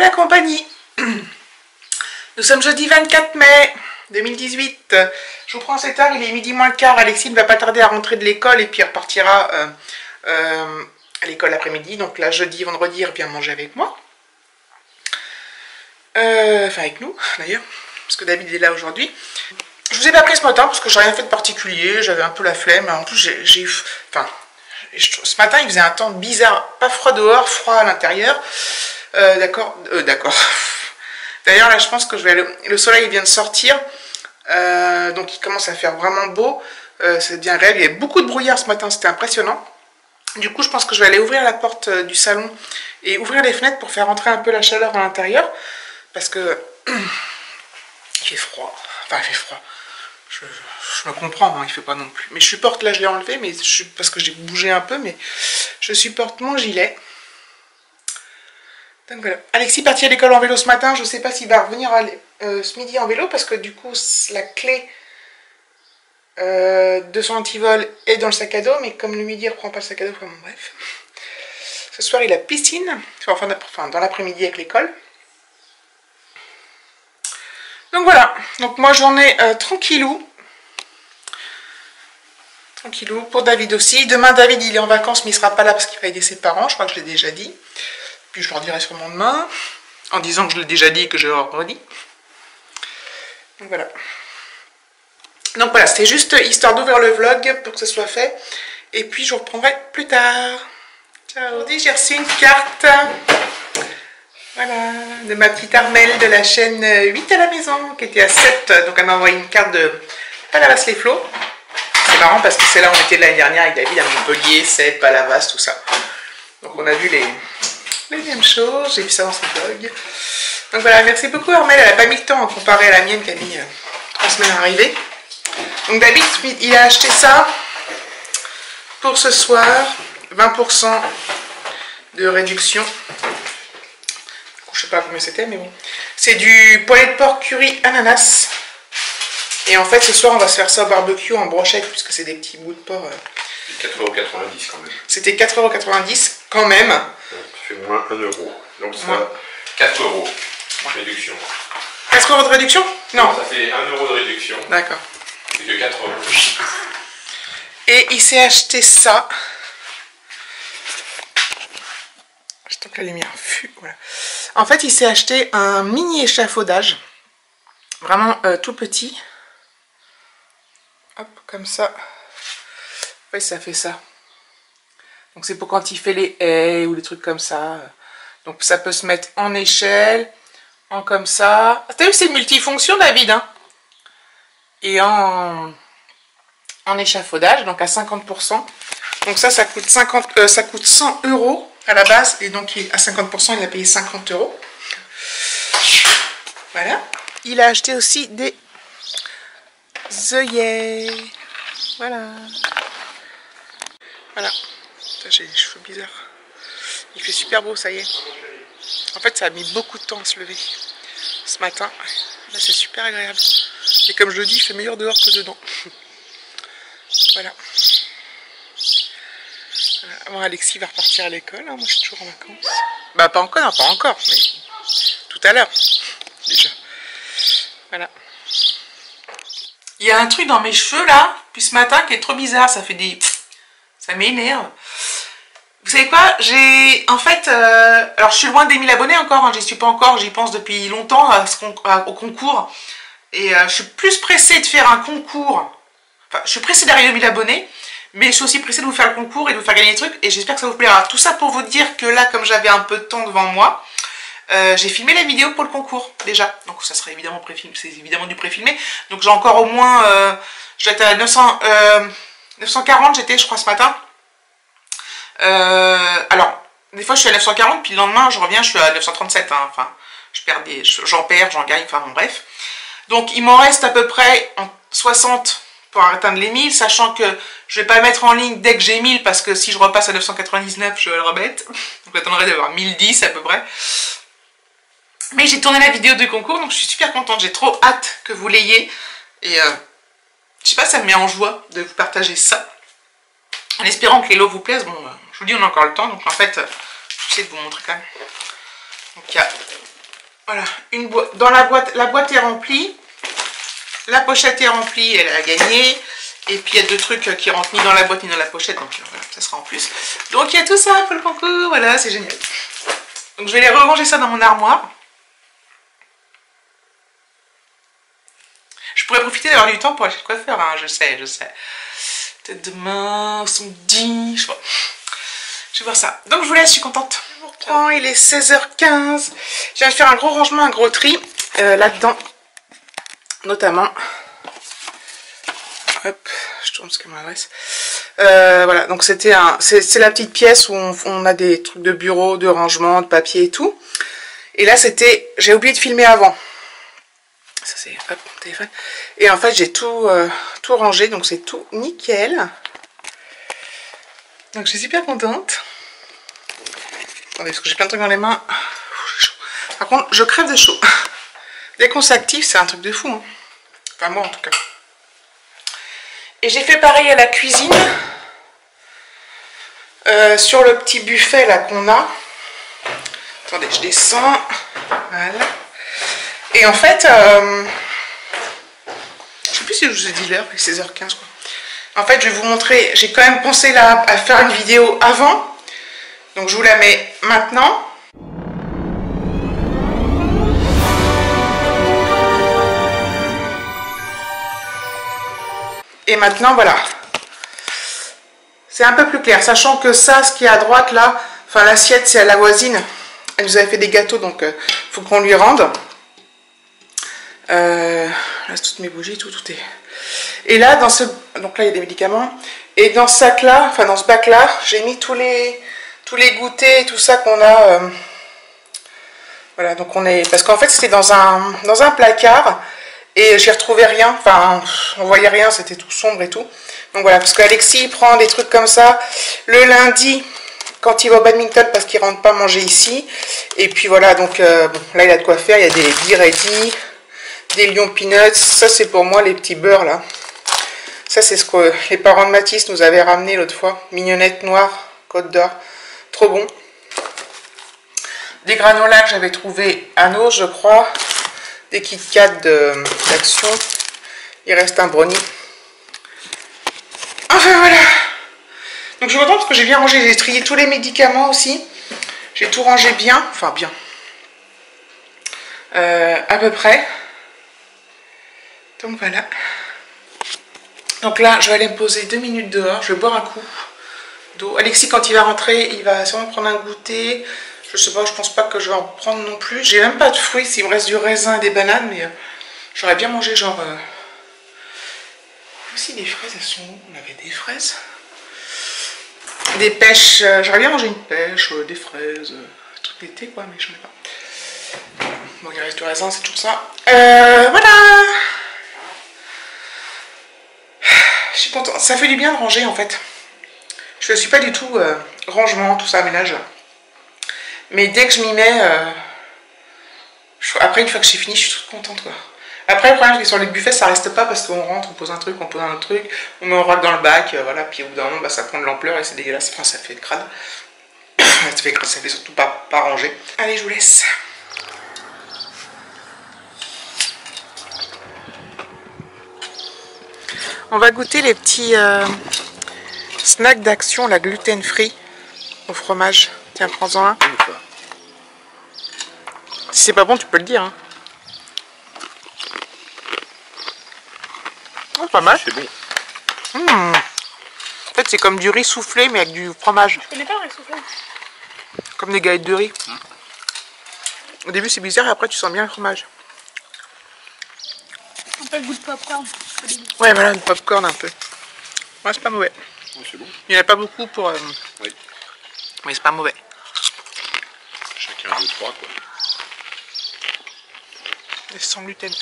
la compagnie. Nous sommes jeudi 24 mai 2018. Je vous prends cette heure, il est midi moins le quart. Alexis ne va pas tarder à rentrer de l'école et puis il repartira à l'école l'après-midi. Donc là, jeudi, vendredi, il revient manger avec moi. Enfin, avec nous d'ailleurs, parce que David est là aujourd'hui. Je vous ai pas pris ce matin parce que j'ai rien fait de particulier. J'avais un peu la flemme. En plus, j'ai eu. Enfin, ce matin, il faisait un temps bizarre. Pas froid dehors, froid à l'intérieur. D'accord. D'ailleurs, là, je pense que je vais aller... Le soleil vient de sortir. Donc, il commence à faire vraiment beau. C'est bien réel. Il y a beaucoup de brouillard ce matin. C'était impressionnant. Du coup, je pense que je vais aller ouvrir la porte du salon et ouvrir les fenêtres pour faire entrer un peu la chaleur à l'intérieur. Parce que il fait froid. Enfin, il fait froid. Je me comprends, hein, il fait pas non plus. Mais je supporte, là je l'ai enlevé, mais parce que j'ai bougé un peu, mais je supporte mon gilet. Donc voilà. Alexis est parti à l'école en vélo ce matin. Je sais pas s'il va revenir ce midi en vélo, parce que du coup, la clé de son antivol est dans le sac à dos, mais comme le midi, il reprend pas le sac à dos, vraiment bref. Ce soir, il a piscine, enfin dans l'après-midi avec l'école. Donc voilà, donc moi journée tranquillou. Tranquillou, pour David aussi. Demain, David, il est en vacances, mais il sera pas là parce qu'il va aider ses parents, je crois que je l'ai déjà dit. Puis je leur dirai sûrement demain, en disant que je l'ai déjà dit et que je leur redis. Donc voilà. Donc voilà, c'était juste histoire d'ouvrir le vlog pour que ce soit fait. Et puis je vous reprendrai plus tard. Ciao. Aujourd'hui, j'ai reçu une carte. Voilà, de ma petite Armelle de la chaîne 8 à la maison, qui était à 7. Donc elle m'a envoyé une carte de Palavas-les-Flots. C'est marrant parce que c'est là où on était l'année dernière avec David à Montpellier, 7, Palavas, tout ça. Donc on a vu les mêmes choses, j'ai vu ça dans son blog. Donc voilà, merci beaucoup Armelle, elle n'a pas mis le temps à comparer à la mienne qui a mis 3 semaines à arriver. Donc David, il a acheté ça pour ce soir, 20% de réduction. Je sais pas combien c'était, mais bon. C'est du poulet de porc curry ananas. Et en fait, ce soir, on va se faire ça au barbecue en brochette, puisque c'est des petits bouts de porc. 4,90 € quand même. C'était 4,90 € quand même. Donc, ça fait moins 1 €. Donc ça, 4 € réduction. 4 € de réduction? Non. Ça fait 1 € de réduction. D'accord. C'est que 4 €. Et il s'est acheté ça. J'attends que la lumière fût. Voilà. En fait, il s'est acheté un mini échafaudage. Vraiment tout petit. Hop, comme ça. Oui, ça fait ça. Donc c'est pour quand il fait les haies ou les trucs comme ça. Donc ça peut se mettre en échelle, en comme ça. T'as vu, c'est multifonction, David, hein? Et en échafaudage, donc à 50%. Donc ça coûte 100 € à la base. Et donc à 50%, il a payé 50 €. Voilà. Il a acheté aussi des œillets. Voilà. Voilà. J'ai les cheveux bizarres. Il fait super beau, ça y est. En fait, ça a mis beaucoup de temps à se lever ce matin. Là, c'est super agréable. Et comme je le dis, il fait meilleur dehors que dedans. Voilà. Bon, Alexis va repartir à l'école. Hein. Moi, je suis toujours en vacances. Bah, pas encore, non, pas encore. Mais tout à l'heure, déjà. Voilà. Il y a un truc dans mes cheveux, là, depuis ce matin, qui est trop bizarre. Ça fait des... Ça m'énerve. Vous savez quoi? J'ai... En fait... alors, je suis loin des 1000 abonnés encore. Hein. J'y suis pas encore. J'y pense depuis longtemps au concours. Et je suis plus pressée de faire un concours. Enfin, je suis pressée d'arriver aux 1000 abonnés. Mais je suis aussi pressée de vous faire le concours et de vous faire gagner des trucs. Et j'espère que ça vous plaira. Tout ça pour vous dire que là, comme j'avais un peu de temps devant moi... j'ai filmé la vidéo pour le concours déjà, donc ça sera évidemment préfilmé, c'est évidemment du préfilmé, donc j'ai encore au moins, j'étais à 940 j'étais je crois ce matin, alors des fois je suis à 940 puis le lendemain je reviens, je suis à 937, hein. Enfin j'en perds, j'en gagne, enfin bon bref, donc il m'en reste à peu près 60 pour atteindre les 1000, sachant que je vais pas le mettre en ligne dès que j'ai 1000 parce que si je repasse à 999 je vais le remettre, donc j'attendrai d'avoir 1010 à peu près. Mais j'ai tourné la vidéo de concours, donc je suis super contente, j'ai trop hâte que vous l'ayez. Et je sais pas, ça me met en joie de vous partager ça. En espérant que les lots vous plaisent. Bon, je vous dis, on a encore le temps, donc en fait, j'essaie de vous montrer quand même. Donc il y a Voilà, dans la boîte est remplie. La pochette est remplie, elle a gagné. Et puis il y a 2 trucs qui rentrent ni dans la boîte ni dans la pochette, donc voilà, ça sera en plus. Donc il y a tout ça pour le concours, voilà, c'est génial. Donc je vais les ranger ça dans mon armoire. Je pourrais profiter d'avoir du temps pour acheter de quoi faire, hein, je sais. Peut-être demain, samedi, je sais pas. Je vais voir ça. Donc je vous laisse, je suis contente. Je vous reprends, il est 16h15. Je viens de faire un gros rangement, un gros tri là-dedans. Notamment. Hop, je tourne ce que m'adresse. Voilà, donc c'est la petite pièce où on a des trucs de bureau, de rangement, de papier et tout. Et là j'ai oublié de filmer avant. Ça c'est hop, mon téléphone. Et en fait j'ai tout rangé, donc c'est tout nickel. Donc je suis super contente. Attendez, parce que j'ai plein de trucs dans les mains. J'ai chaud. Par contre, je crève de chaud. Dès qu'on s'active, c'est un truc de fou. Hein. Enfin moi en tout cas. Et j'ai fait pareil à la cuisine. Sur le petit buffet là qu'on a. Attendez, je descends. Voilà. Et en fait, je sais plus si je vous ai dit l'heure, c'est 16h15 quoi. En fait, je vais vous montrer, j'ai quand même pensé là à faire une vidéo avant. Donc je vous la mets maintenant. Et maintenant, voilà. C'est un peu plus clair, sachant que ça, ce qui est à droite là, enfin l'assiette c'est à la voisine. Elle nous avait fait des gâteaux, donc faut qu'on lui rende. Là, c'est toutes mes bougies, tout est. Et là, donc là il y a des médicaments. Et dans ce sac là, enfin dans ce bac là, j'ai mis tous les goûters et tout ça qu'on a. Voilà, donc parce qu'en fait c'était dans un placard. Et j'y retrouvais rien, enfin on voyait rien, c'était tout sombre et tout. Donc voilà, parce qu'Alexis prend des trucs comme ça le lundi quand il va au badminton parce qu'il ne rentre pas manger ici. Et puis voilà, donc bon, là il a de quoi faire, il y a des Be-Ready, des Lion Peanuts, ça c'est pour moi les petits beurres là. Ça c'est ce que les parents de Mathis nous avaient ramené l'autre fois, mignonnette noire, Côte d'Or, trop bon. Des granolas que j'avais trouvé à Nos, je crois. Des Kit Kat d'Action. Il reste un brownie. Enfin voilà. Donc je suis contente parce que j'ai bien rangé. J'ai trié tous les médicaments aussi. J'ai tout rangé bien. Enfin bien. À peu près. Donc voilà. Donc là je vais aller me poser 2 minutes dehors. Je vais boire un coup d'eau. Alexis quand il va rentrer il va sûrement prendre un goûter. Je sais pas, je pense pas que je vais en prendre non plus. J'ai même pas de fruits, s'il me reste du raisin et des bananes, mais j'aurais bien mangé genre... Aussi des fraises, elles sont où? On avait des fraises. Des pêches, j'aurais bien mangé une pêche, des fraises, un truc d'été quoi, mais je n'en ai pas. Bon, il reste du raisin, c'est toujours ça. Voilà. Je suis contente, ça fait du bien de ranger en fait. Je ne suis pas du tout rangement, tout ça, ménage. Mais dès que je m'y mets, après une fois que j'ai fini, je suis toute contente quoi. Après le problème c'est que sur les buffets ça reste pas parce qu'on rentre, on pose un truc, on pose un autre truc, on met un rock dans le bac, voilà, puis au bout d'un moment bah, ça prend de l'ampleur et c'est dégueulasse, enfin ça fait le crade. ça fait surtout pas ranger. Allez je vous laisse. On va goûter les petits snacks d'Action, la gluten free au fromage. Tiens, prends-en un. Si c'est pas bon, tu peux le dire. Hein. Oh, pas mal. C'est bon. En fait, c'est comme du riz soufflé, mais avec du fromage. Je connais pas le riz soufflé. Comme des galettes de riz. Au début, c'est bizarre, et après, tu sens bien le fromage. Un peu le goût de popcorn. Ouais, voilà, le popcorn un peu. Ouais, c'est pas mauvais. Ouais, c'est bon. Il n'y en a pas beaucoup pour... Oui. Mais c'est pas mauvais. Chacun 2, 3 quoi. Et sans gluten.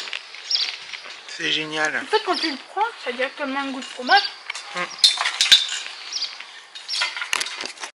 C'est génial. En fait, quand tu le prends, ça a directement un goût de fromage.